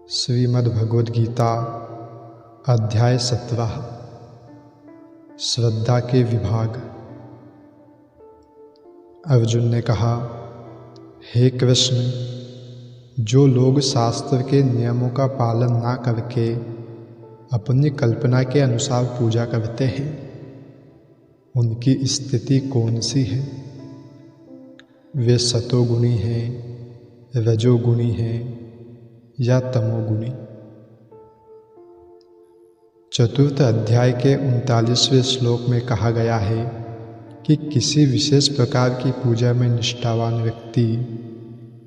श्रीमद् गीता अध्याय 17 श्रद्धा के विभाग। अर्जुन ने कहा, हे कृष्ण, जो लोग शास्त्र के नियमों का पालन ना करके अपनी कल्पना के अनुसार पूजा करते हैं, उनकी स्थिति कौन सी है? वे सतोगुणी हैं, रजोगुणी हैं या तमोगुणी। चतुर्थ अध्याय के 39वें श्लोक में कहा गया है कि किसी विशेष प्रकार की पूजा में निष्ठावान व्यक्ति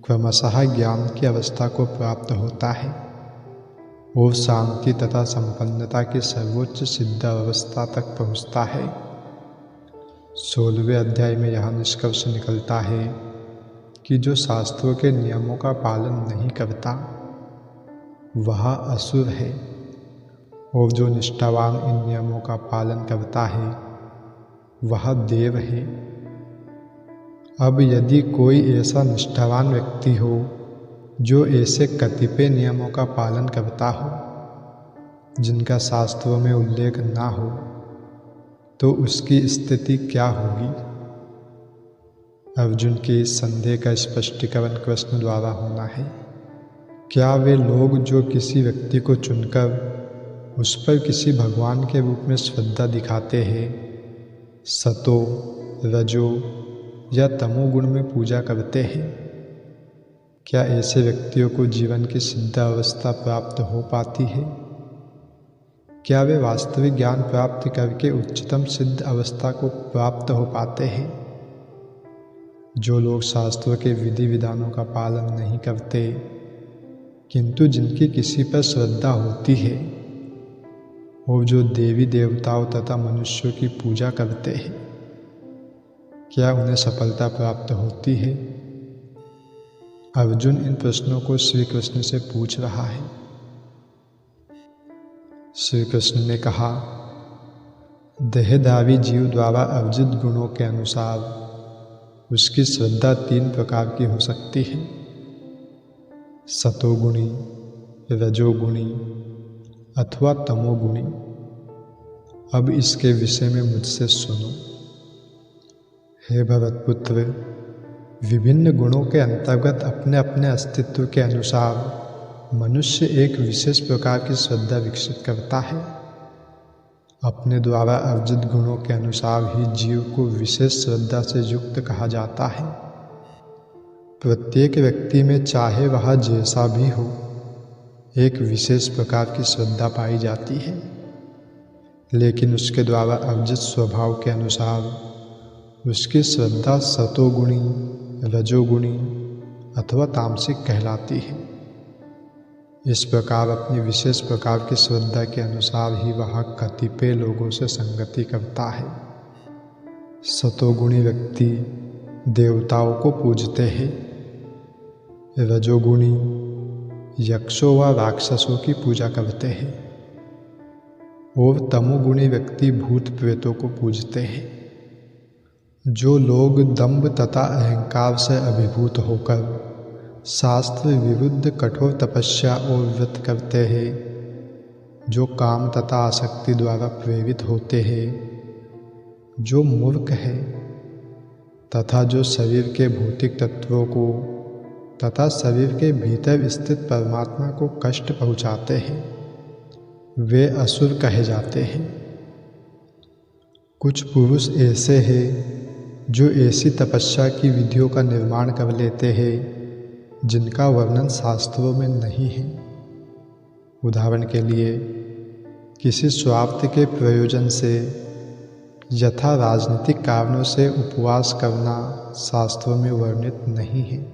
क्रमशः ज्ञान की अवस्था को प्राप्त होता है और शांति तथा संपन्नता की सर्वोच्च सिद्ध अवस्था तक पहुँचता है। 16वें अध्याय में यह निष्कर्ष निकलता है कि जो शास्त्रों के नियमों का पालन नहीं करता वह असुर है और जो निष्ठावान इन नियमों का पालन करता है वह देव है। अब यदि कोई ऐसा निष्ठावान व्यक्ति हो जो ऐसे कतिपय नियमों का पालन करता हो जिनका शास्त्रों में उल्लेख ना हो, तो उसकी स्थिति क्या होगी? अर्जुन के इस संदेह का स्पष्टीकरण कृष्ण द्वारा होना है। क्या वे लोग जो किसी व्यक्ति को चुनकर उस पर किसी भगवान के रूप में श्रद्धा दिखाते हैं, सतो, रजो या तमोगुण में पूजा करते हैं, क्या ऐसे व्यक्तियों को जीवन की सिद्ध अवस्था प्राप्त हो पाती है? क्या वे वास्तविक ज्ञान प्राप्त करके उच्चतम सिद्ध अवस्था को प्राप्त हो पाते हैं? जो लोग शास्त्रों के विधि विधानों का पालन नहीं करते किंतु जिनकी किसी पर श्रद्धा होती है और जो देवी देवताओं तथा मनुष्यों की पूजा करते हैं, क्या उन्हें सफलता प्राप्त होती है? अर्जुन इन प्रश्नों को श्री कृष्ण से पूछ रहा है। श्री कृष्ण ने कहा, देहधारी जीव द्वारा अर्जित गुणों के अनुसार उसकी श्रद्धा 3 प्रकार की हो सकती है, सतोगुणी, रजोगुणी अथवा तमोगुणी। अब इसके विषय में मुझसे सुनो। हे भरतपुत्र, विभिन्न गुणों के अंतर्गत अपने अपने अस्तित्व के अनुसार मनुष्य एक विशेष प्रकार की श्रद्धा विकसित करता है। अपने द्वारा अर्जित गुणों के अनुसार ही जीव को विशेष श्रद्धा से युक्त कहा जाता है। प्रत्येक व्यक्ति में चाहे वह जैसा भी हो, एक विशेष प्रकार की श्रद्धा पाई जाती है, लेकिन उसके द्वारा अर्जित स्वभाव के अनुसार उसकी श्रद्धा सतोगुणी, रजोगुणी अथवा तामसिक कहलाती है। इस प्रकार अपनी विशेष प्रकार की श्रद्धा के अनुसार ही वह कतिपय लोगों से संगति करता है। सतोगुणी व्यक्ति देवताओं को पूजते हैं, रजोगुणी यक्षों व राक्षसों की पूजा करते हैं और तमोगुणी व्यक्ति भूत प्रेतों को पूजते हैं। जो लोग दंभ तथा अहंकार से अभिभूत होकर शास्त्र विरुद्ध कठोर तपस्या और व्रत करते हैं, जो काम तथा आसक्ति द्वारा प्रेरित होते हैं, जो मूर्ख है तथा जो शरीर के भौतिक तत्वों को तथा शरीर के भीतर स्थित परमात्मा को कष्ट पहुँचाते हैं, वे असुर कहे जाते हैं। कुछ पुरुष ऐसे हैं जो ऐसी तपस्या की विधियों का निर्माण कर लेते हैं जिनका वर्णन शास्त्रों में नहीं है। उदाहरण के लिए, किसी स्वार्थ के प्रयोजन से यथा राजनीतिक कारणों से उपवास करना शास्त्रों में वर्णित नहीं है।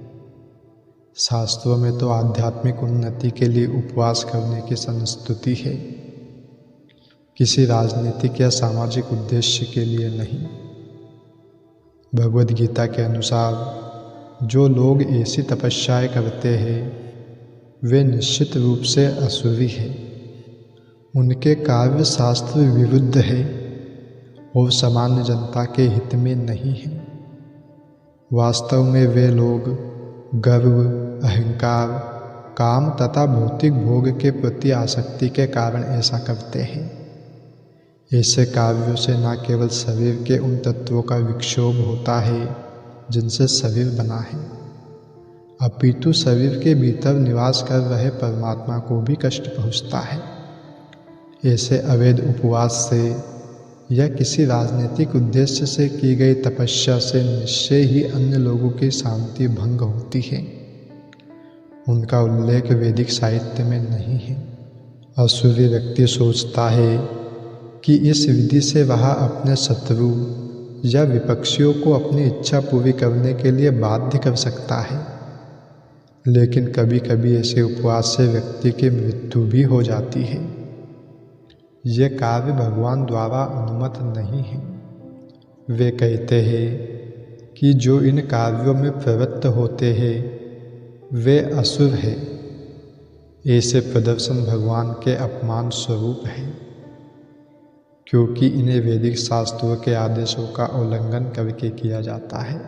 शास्त्रों में तो आध्यात्मिक उन्नति के लिए उपवास करने की संस्तुति है, किसी राजनीतिक या सामाजिक उद्देश्य के लिए नहीं। भगवद गीता के अनुसार जो लोग ऐसी तपस्याएं करते हैं वे निश्चित रूप से असुरी हैं। उनके कार्य शास्त्र विरुद्ध है और सामान्य जनता के हित में नहीं है। वास्तव में वे लोग गर्व, अहंकार, काम तथा भौतिक भोग के प्रति आसक्ति के कारण ऐसा करते हैं। ऐसे कार्यों से न केवल शरीर के उन तत्वों का विक्षोभ होता है जिनसे शरीर बना है, अपितु शरीर के भीतर निवास कर रहे परमात्मा को भी कष्ट पहुँचता है। ऐसे अवैध उपवास से या किसी राजनीतिक उद्देश्य से की गई तपस्या से निश्चय ही अन्य लोगों की शांति भंग होती है। उनका उल्लेख वैदिक साहित्य में नहीं है। असूर्य व्यक्ति सोचता है कि इस विधि से वह अपने शत्रु या विपक्षियों को अपनी इच्छा पूरी करने के लिए बाध्य कर सकता है, लेकिन कभी कभी ऐसे उपवास से व्यक्ति की मृत्यु भी हो जाती है। ये कार्य भगवान द्वारा अनुमत नहीं है। वे कहते हैं कि जो इन कार्यों में प्रवृत्त होते हैं वे असुर हैं। ऐसे प्रदर्शन भगवान के अपमान स्वरूप है, क्योंकि इन्हें वैदिक शास्त्रों के आदेशों का उल्लंघन करके किया जाता है।